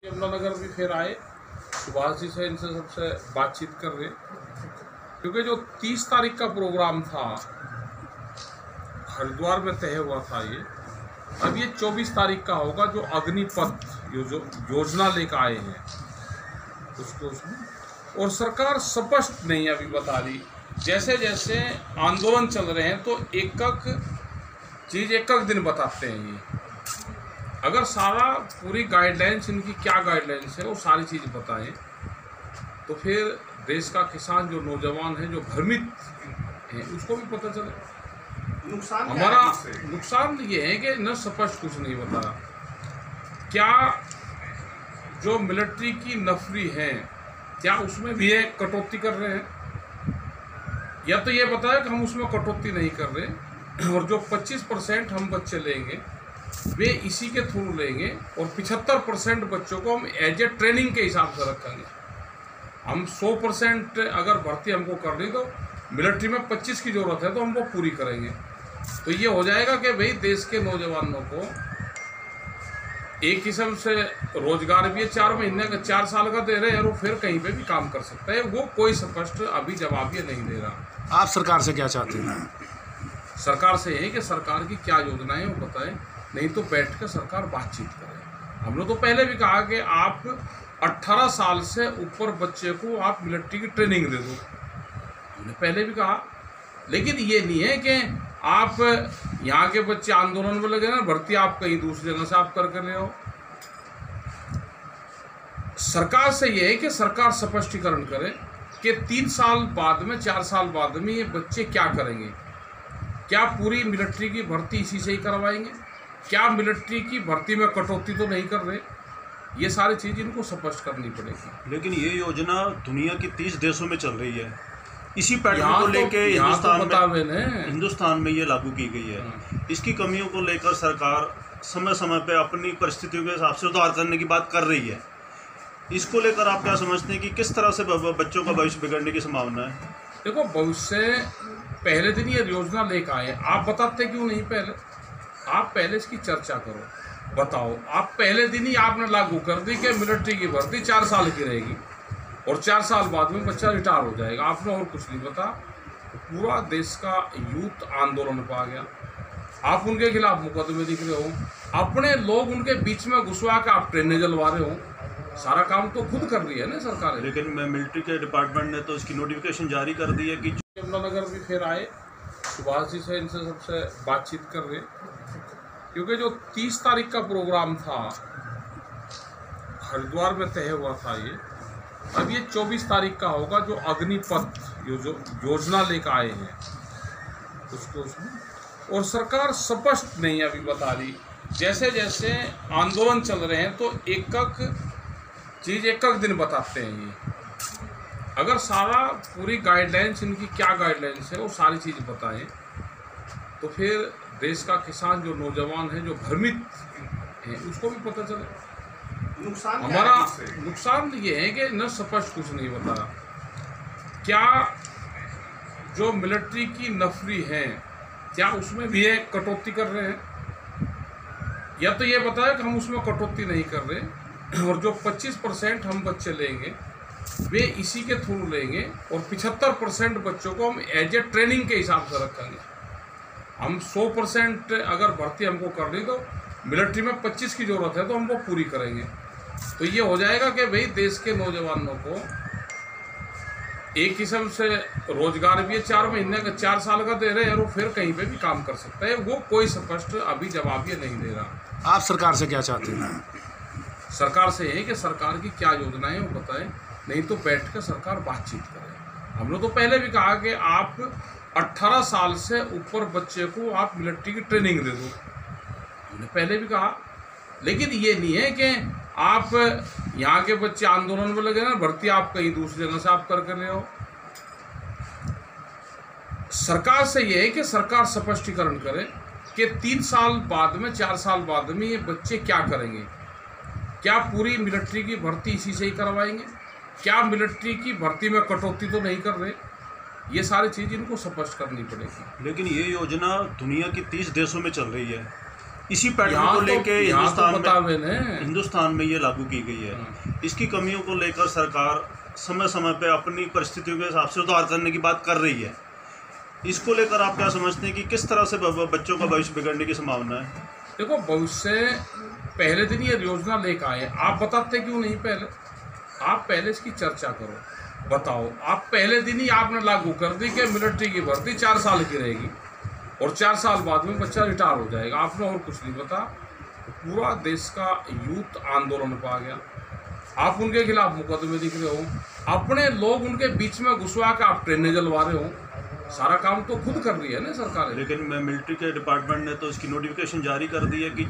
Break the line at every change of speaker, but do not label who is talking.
यमुनानगर भी फिर आए, सुभाष जी से इनसे सबसे बातचीत कर रहे, क्योंकि जो 30 तारीख का प्रोग्राम था हरिद्वार में तय हुआ था, ये अब ये 24 तारीख का होगा, जो अग्निपथ योजना लेकर आए हैं उसको उसमें। और सरकार स्पष्ट नहीं अभी बता रही, जैसे जैसे आंदोलन चल रहे हैं तो एक चीज़ एक दिन बताते हैं। ये अगर सारा पूरी गाइडलाइंस इनकी क्या गाइडलाइंस है वो सारी चीज़ बताएं तो फिर देश का किसान जो नौजवान है, जो भ्रमित है, उसको भी पता चले। हमारा नुकसान ये है कि न स्पष्ट कुछ नहीं बता, क्या जो मिलिट्री की नफरी है क्या उसमें भी एक कटौती कर रहे हैं, या तो ये बताया कि हम उसमें कटौती नहीं कर रहे और जो 25% हम बच्चे लेंगे वे इसी के थ्रू लेंगे और 75% बच्चों को हम एज ए ट्रेनिंग के हिसाब से रखेंगे। हम 100% अगर भर्ती हमको करनी तो मिलिट्री में 25 की ज़रूरत है तो हम वो पूरी करेंगे। तो ये हो जाएगा कि भाई देश के नौजवानों को एक किस्म से रोजगार भी 4 महीने का 4 साल का दे रहे हैं और वो फिर कहीं पे भी काम कर सकता है। वो कोई स्पष्ट अभी जवाब ये नहीं दे रहा।
आप सरकार से क्या चाहते हैं?
सरकार से यही कि सरकार की क्या योजना है वो बताएं, नहीं तो बैठ कर सरकार बातचीत करे। हम लोग तो पहले भी कहा कि आप 18 साल से ऊपर बच्चे को आप मिलिट्री की ट्रेनिंग दे दो, हमने पहले भी कहा। लेकिन ये नहीं है कि आप यहाँ के बच्चे आंदोलन में लगे ना, भर्ती आप कहीं दूसरी जगह से आप करके ले आओ। सरकार से ये है कि सरकार स्पष्टीकरण करे कि 3 साल बाद में 4 साल बाद में ये बच्चे क्या करेंगे। क्या पूरी मिलिट्री की भर्ती इसी से ही करवाएंगे? क्या मिलिट्री की भर्ती में कटौती तो नहीं कर रहे? ये सारी चीज़ इनको स्पष्ट करनी पड़ेगी।
लेकिन ये योजना दुनिया की 30 देशों में चल रही है। इसी पैटर्न को लेके हिंदुस्तान में ये लागू की गई है। इसकी कमियों को लेकर सरकार समय समय पे अपनी परिस्थितियों के हिसाब से सुधार करने की बात कर रही है। इसको लेकर आप क्या समझते हैं कि किस तरह से बच्चों का भविष्य बिगड़ने की संभावना है?
देखो, भविष्य पहले दिन ये योजना लेकर आए, आप बताते क्यों नहीं पहले? आप पहले इसकी चर्चा करो, बताओ। आप पहले दिन ही आपने लागू कर दी कि मिलिट्री की भर्ती 4 साल की रहेगी और 4 साल बाद में बच्चा रिटायर हो जाएगा। आपने और कुछ नहीं बता। पूरा देश का यूथ आंदोलन पर आ गया। आप उनके खिलाफ मुकदमे दिख रहे हो, अपने लोग उनके बीच में घुसवा के आप ट्रेनें जलवा रहे हो। सारा काम तो खुद कर रही है ना सरकार।
लेकिन मिलिट्री के डिपार्टमेंट ने तो इसकी नोटिफिकेशन जारी कर दी है कि
यमुनानगर भी फिर आए, सुभाष जी से इनसे सबसे बातचीत कर रहे, क्योंकि जो 30 तारीख का प्रोग्राम था हरिद्वार में तय हुआ था, ये अब ये 24 तारीख का होगा, जो अग्निपथ योजना लेकर आए हैं उसको उसमें। और सरकार स्पष्ट नहीं अभी बता रही, जैसे जैसे आंदोलन चल रहे हैं तो एक चीज़ एक दिन बताते हैं। ये अगर सारा पूरी गाइडलाइंस इनकी क्या गाइडलाइंस है वो सारी चीज़ बताएं तो फिर देश का किसान जो नौजवान है, जो भ्रमित है, उसको भी पता चले। हमारा नुकसान ये है कि न स्पष्ट कुछ नहीं बता, क्या जो मिलिट्री की नफरी है क्या उसमें भी एक कटौती कर रहे हैं, या तो ये बताया कि हम उसमें कटौती नहीं कर रहे और जो 25% हम बच्चे लेंगे वे इसी के थ्रू लेंगे और 75% बच्चों को हम एज ए ट्रेनिंग के हिसाब से रखेंगे। हम 100% अगर भर्ती हमको करनी तो मिलिट्री में 25 की ज़रूरत है तो हम वो पूरी करेंगे। तो ये हो जाएगा कि भाई देश के नौजवानों को एक किस्म से रोजगार भी 4 महीने का 4 साल का दे रहे हैं और वो फिर कहीं पे भी काम कर सकता है। वो कोई स्पष्ट अभी जवाब ये नहीं दे रहा।
आप सरकार से क्या चाहते हैं?
सरकार से यही कि सरकार की क्या योजना है वो बताएं, नहीं तो बैठ कर सरकार बातचीत करे। हम लोग तो पहले भी कहा कि आप 18 साल से ऊपर बच्चे को आप मिलिट्री की ट्रेनिंग दे दो, हमने पहले भी कहा। लेकिन ये नहीं है कि आप यहाँ के बच्चे आंदोलन में लगे ना, भर्ती आप कहीं दूसरी जगह से आप करके ले आओ। सरकार से ये है कि सरकार स्पष्टीकरण करे कि 3 साल बाद में 4 साल बाद में ये बच्चे क्या करेंगे। क्या पूरी मिलिट्री की भर्ती इसी से ही करवाएंगे? क्या मिलिट्री की भर्ती में कटौती तो नहीं कर रहे? ये सारी चीज़ इनको स्पष्ट करनी पड़ेगी।
लेकिन ये योजना दुनिया की 30 देशों में चल रही है। इसी पैटर्न को लेके
हिंदुस्तान
हिंदुस्तान में ये लागू की गई है। इसकी कमियों को लेकर सरकार समय समय पे अपनी परिस्थितियों के हिसाब से सुधार करने की बात कर रही है। इसको लेकर आप क्या समझते हैं कि किस तरह से बच्चों का भविष्य बिगड़ने की संभावना है?
देखो, भविष्य पहले दिन ये योजना लेकर आए, आप बताते क्यों नहीं पहले? आप पहले इसकी चर्चा करो, बताओ। आप पहले दिन ही आपने लागू कर दी कि मिलिट्री की भर्ती 4 साल की रहेगी और 4 साल बाद में बच्चा रिटायर हो जाएगा। आपने और कुछ नहीं बता। पूरा देश का यूथ आंदोलन पे आ गया। आप उनके खिलाफ मुकदमे लिख रहे हो, अपने लोग उनके बीच में घुसवा के आप ट्रेनें जलवा रहे हो। सारा काम तो खुद कर रही है ना सरकार।
लेकिन मिलिट्री के डिपार्टमेंट ने तो इसकी नोटिफिकेशन जारी कर दी है कि